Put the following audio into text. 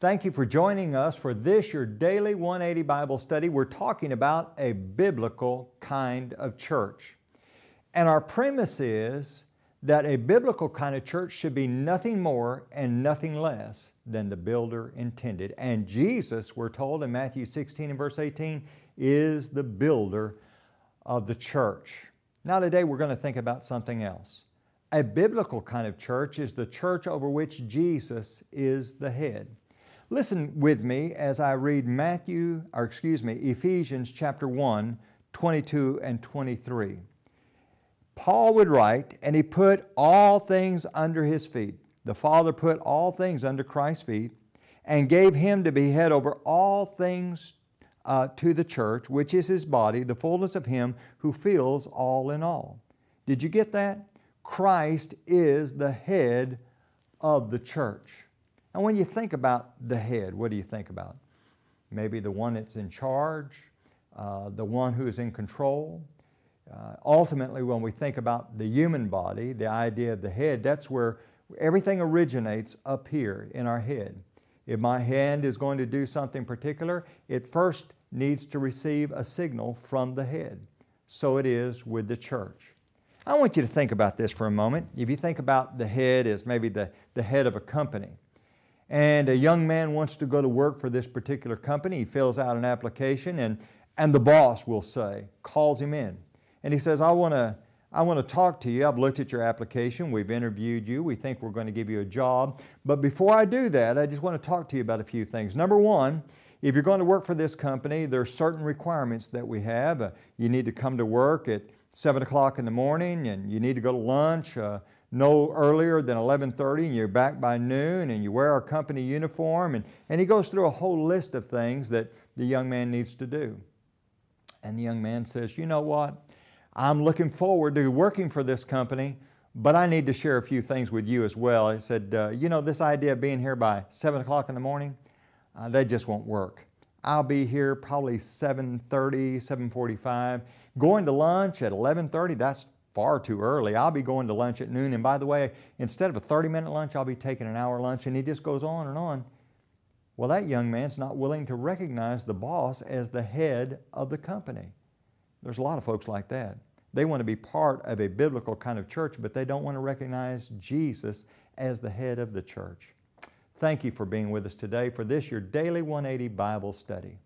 Thank you for joining us for this, your daily 180 Bible study. We're talking about a biblical kind of church. And our premise is that a biblical kind of church should be nothing more and nothing less than the builder intended. And Jesus, we're told in Matthew 16 and verse 18, is the builder of the church. Now today we're going to think about something else. A biblical kind of church is the church over which Jesus is the head. Listen with me as I read Ephesians chapter 1, 22 and 23. Paul would write, and he put all things under his feet. The Father put all things under Christ's feet and gave him to be head over all things to the church, which is his body, the fullness of him who fills all in all. Did you get that? Christ is the head of the church. And when you think about the head, what do you think about? Maybe the one that's in charge, the one who is in control. Ultimately, when we think about the human body, the idea of the head, that's where everything originates up here in our head. If my hand is going to do something particular, it first needs to receive a signal from the head. So it is with the church. I want you to think about this for a moment. If you think about the head as maybe the head of a company, and a young man wants to go to work for this particular company, he fills out an application, and the boss, will say, calls him in. And he says, I want to talk to you. I've looked at your application. We've interviewed you. We think we're going to give you a job. But before I do that, I just want to talk to you about a few things. Number one, if you're going to work for this company, there are certain requirements that we have. You need to come to work at 7 o'clock in the morning, and you need to go to lunch no earlier than 11:30, and you're back by noon, and you wear our company uniform. And he goes through a whole list of things that the young man needs to do. And the young man says, you know what? I'm looking forward to working for this company, but I need to share a few things with you as well. He said, this idea of being here by 7 o'clock in the morning, that just won't work. I'll be here probably 7:30, 7:45. Going to lunch at 11:30, that's far too early. I'll be going to lunch at noon. And by the way, instead of a 30-minute lunch, I'll be taking an hour lunch. And he just goes on and on. Well, that young man's not willing to recognize the boss as the head of the company. There's a lot of folks like that. They want to be part of a biblical kind of church, but they don't want to recognize Jesus as the head of the church. Thank you for being with us today for this, your Daily 180 Bible Study.